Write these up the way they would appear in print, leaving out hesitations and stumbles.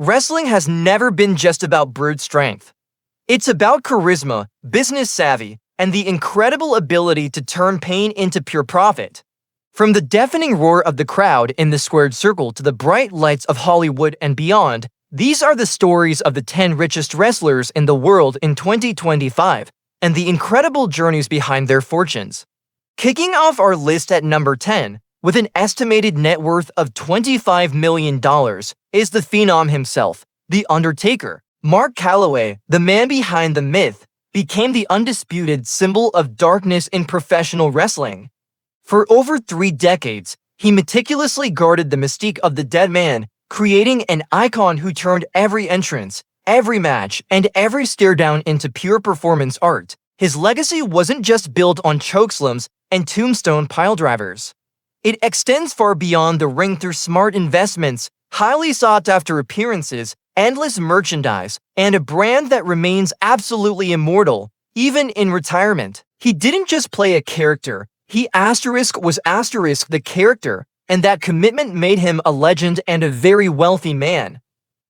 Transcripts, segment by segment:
Wrestling has never been just about brute strength. It's about charisma, business savvy, and the incredible ability to turn pain into pure profit. From the deafening roar of the crowd in the squared circle to the bright lights of Hollywood and beyond, these are the stories of the 10 richest wrestlers in the world in 2025, and the incredible journeys behind their fortunes. Kicking off our list at number 10, with an estimated net worth of $25 million, is the phenom himself, The Undertaker. Mark Calloway, the man behind the myth, became the undisputed symbol of darkness in professional wrestling. For over 3 decades, he meticulously guarded the mystique of the dead man, creating an icon who turned every entrance, every match, and every stare-down into pure performance art. His legacy wasn't just built on chokeslams and tombstone piledrivers. It extends far beyond the ring through smart investments, highly sought-after appearances, endless merchandise, and a brand that remains absolutely immortal, even in retirement. He didn't just play a character, he was the character, and that commitment made him a legend and a very wealthy man.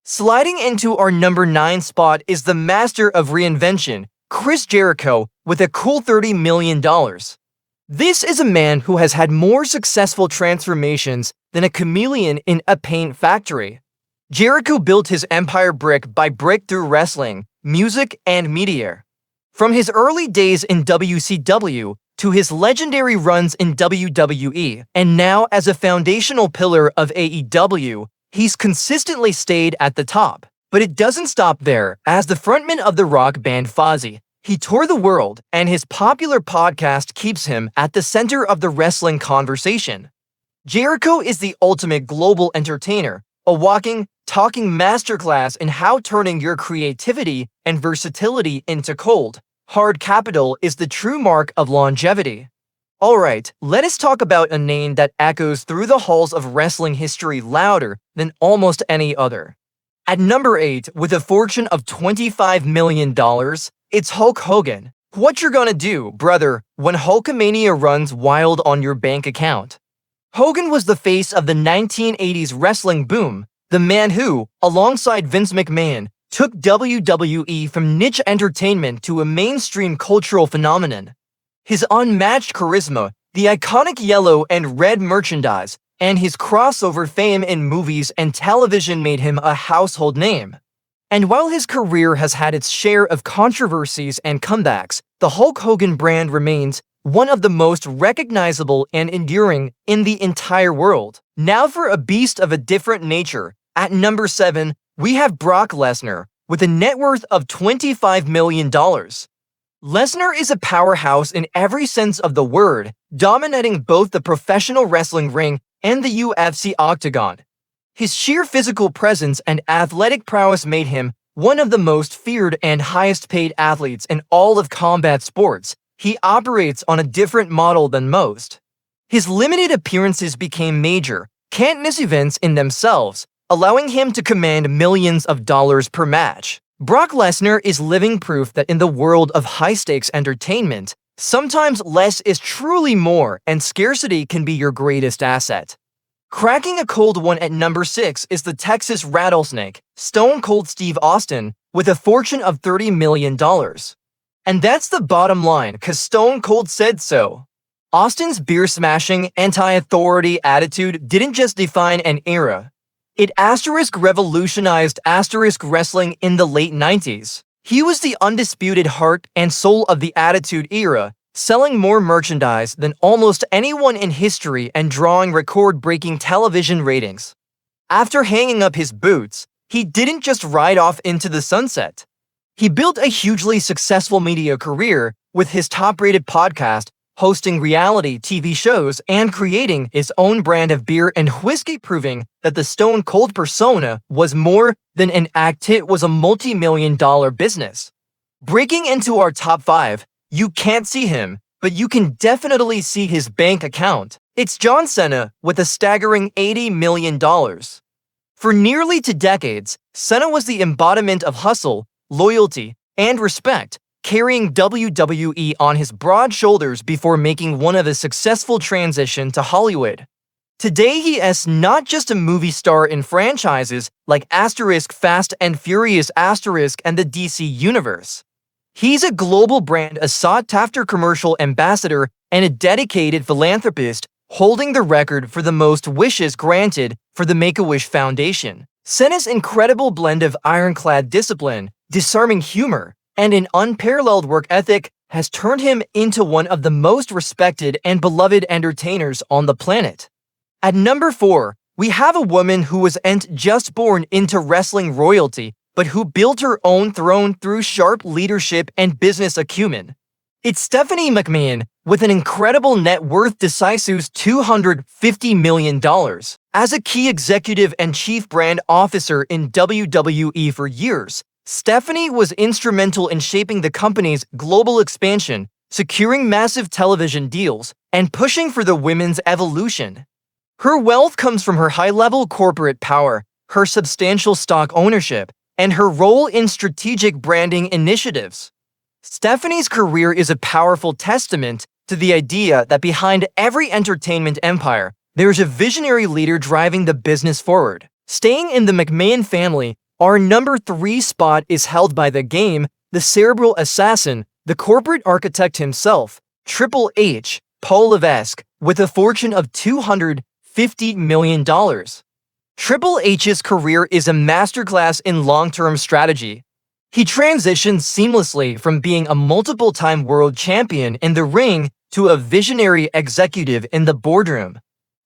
Sliding into our number 9 spot is the master of reinvention, Chris Jericho, with a cool $30 million. This is a man who has had more successful transformations than a chameleon in a paint factory. Jericho built his empire brick by brick through wrestling, music, and media. From his early days in WCW to his legendary runs in WWE, and now as a foundational pillar of AEW, he's consistently stayed at the top. But it doesn't stop there. As the frontman of the rock band Fozzy, he toured the world, and his popular podcast keeps him at the center of the wrestling conversation. Jericho is the ultimate global entertainer, a walking, talking masterclass in how turning your creativity and versatility into cold, hard capital is the true mark of longevity. Alright, let us talk about a name that echoes through the halls of wrestling history louder than almost any other. At number 8, with a fortune of $25 million, it's Hulk Hogan. What you're gonna do, brother, when Hulkamania runs wild on your bank account? Hogan was the face of the 1980s wrestling boom, the man who, alongside Vince McMahon, took WWE from niche entertainment to a mainstream cultural phenomenon. His unmatched charisma, the iconic yellow and red merchandise, and his crossover fame in movies and television made him a household name. And while his career has had its share of controversies and comebacks, the Hulk Hogan brand remains one of the most recognizable and enduring in the entire world. Now for a beast of a different nature, at number 7, we have Brock Lesnar, with a net worth of $25 million. Lesnar is a powerhouse in every sense of the word, dominating both the professional wrestling ring and the UFC octagon. His sheer physical presence and athletic prowess made him one of the most feared and highest-paid athletes in all of combat sports. He operates on a different model than most. His limited appearances became major, can't-miss events in themselves, allowing him to command millions of dollars per match. Brock Lesnar is living proof that in the world of high-stakes entertainment, sometimes less is truly more, and scarcity can be your greatest asset. Cracking a cold one at number 6 is the Texas Rattlesnake, Stone Cold Steve Austin, with a fortune of $30 million. And that's the bottom line, cause Stone Cold said so. Austin's beer-smashing, anti-authority attitude didn't just define an era. It revolutionized wrestling in the late 90s. He was the undisputed heart and soul of the Attitude Era, selling more merchandise than almost anyone in history and drawing record-breaking television ratings. After hanging up his boots, he didn't just ride off into the sunset. He built a hugely successful media career with his top-rated podcast, hosting reality TV shows, and creating his own brand of beer and whiskey, proving that the Stone Cold persona was more than an act. It was a multi-million-dollar business. Breaking into our top 5, you can't see him, but you can definitely see his bank account. It's John Cena with a staggering $80 million. For nearly 2 decades, Cena was the embodiment of hustle, loyalty, and respect, carrying WWE on his broad shoulders before making one of a successful transition to Hollywood. Today he is not just a movie star in franchises like Fast and Furious and the DC Universe. He's a global brand, a sought-after commercial ambassador, and a dedicated philanthropist, holding the record for the most wishes granted for the Make-A-Wish Foundation. Cena's incredible blend of ironclad discipline, disarming humor, and an unparalleled work ethic has turned him into one of the most respected and beloved entertainers on the planet. At number 4, we have a woman who wasn't just born into wrestling royalty, but who built her own throne through sharp leadership and business acumen. It's Stephanie McMahon, with an incredible net worth decisive $250 million. As a key executive and chief brand officer in WWE for years, Stephanie was instrumental in shaping the company's global expansion, securing massive television deals, and pushing for the women's evolution. Her wealth comes from her high-level corporate power, her substantial stock ownership, and her role in strategic branding initiatives. Stephanie's career is a powerful testament to the idea that behind every entertainment empire, there's a visionary leader driving the business forward. Staying in the McMahon family, our number 3 spot is held by the Game, the cerebral assassin, the corporate architect himself, Triple H, Paul Levesque, with a fortune of $250 million. Triple H's career is a masterclass in long-term strategy. He transitioned seamlessly from being a multiple-time world champion in the ring to a visionary executive in the boardroom.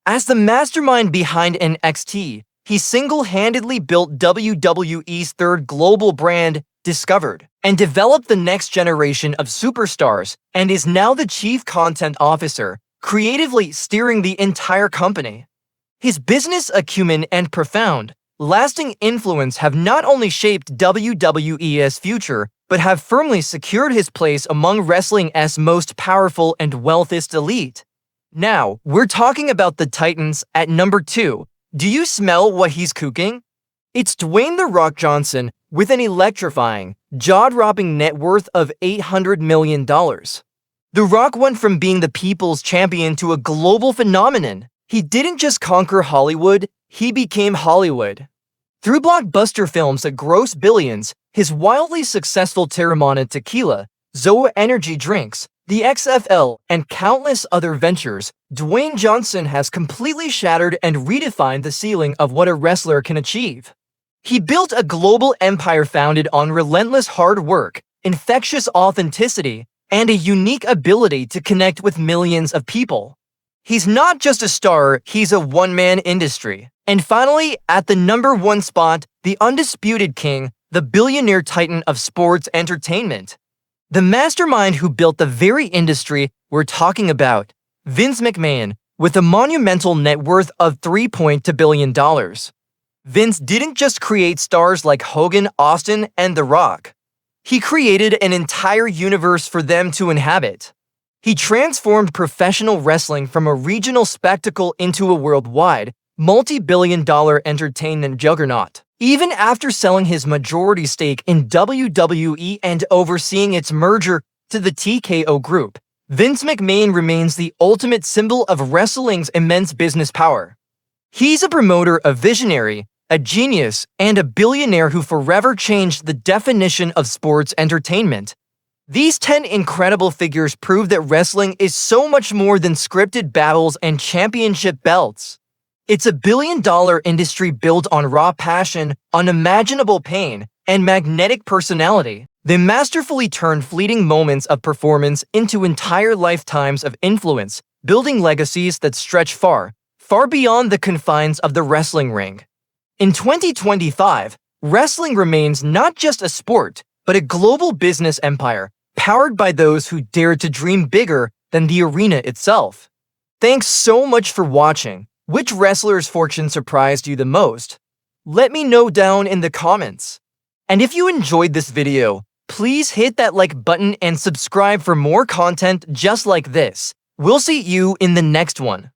As the mastermind behind NXT, he single-handedly built WWE's third global brand, Discovered, and developed the next generation of superstars, and is now the chief content officer, creatively steering the entire company. His business acumen and profound, lasting influence have not only shaped WWE's future, but have firmly secured his place among wrestling's most powerful and wealthiest elite. Now, we're talking about the Titans at number 2. Do you smell what he's cooking? It's Dwayne "The Rock" Johnson, with an electrifying, jaw-dropping net worth of $800 million. The Rock went from being the people's champion to a global phenomenon. He didn't just conquer Hollywood, he became Hollywood. Through blockbuster films that gross billions, his wildly successful Terramana tequila, Zoa energy drinks, the XFL, and countless other ventures, Dwayne Johnson has completely shattered and redefined the ceiling of what a wrestler can achieve. He built a global empire founded on relentless hard work, infectious authenticity, and a unique ability to connect with millions of people. He's not just a star, he's a one-man industry. And finally, at the number 1 spot, the undisputed king, the billionaire titan of sports entertainment. The mastermind who built the very industry we're talking about, Vince McMahon, with a monumental net worth of $3.2 billion. Vince didn't just create stars like Hogan, Austin, and The Rock. He created an entire universe for them to inhabit. He transformed professional wrestling from a regional spectacle into a worldwide, multi-billion-dollar entertainment juggernaut. Even after selling his majority stake in WWE and overseeing its merger to the TKO Group, Vince McMahon remains the ultimate symbol of wrestling's immense business power. He's a promoter, a visionary, a genius, and a billionaire who forever changed the definition of sports entertainment. These 10 incredible figures prove that wrestling is so much more than scripted battles and championship belts. It's a billion-dollar industry built on raw passion, unimaginable pain, and magnetic personality. They masterfully turn fleeting moments of performance into entire lifetimes of influence, building legacies that stretch far, far beyond the confines of the wrestling ring. In 2025, wrestling remains not just a sport, but a global business empire, powered by those who dare to dream bigger than the arena itself. Thanks so much for watching. Which wrestler's fortune surprised you the most? Let me know down in the comments. And if you enjoyed this video, please hit that like button and subscribe for more content just like this. We'll see you in the next one.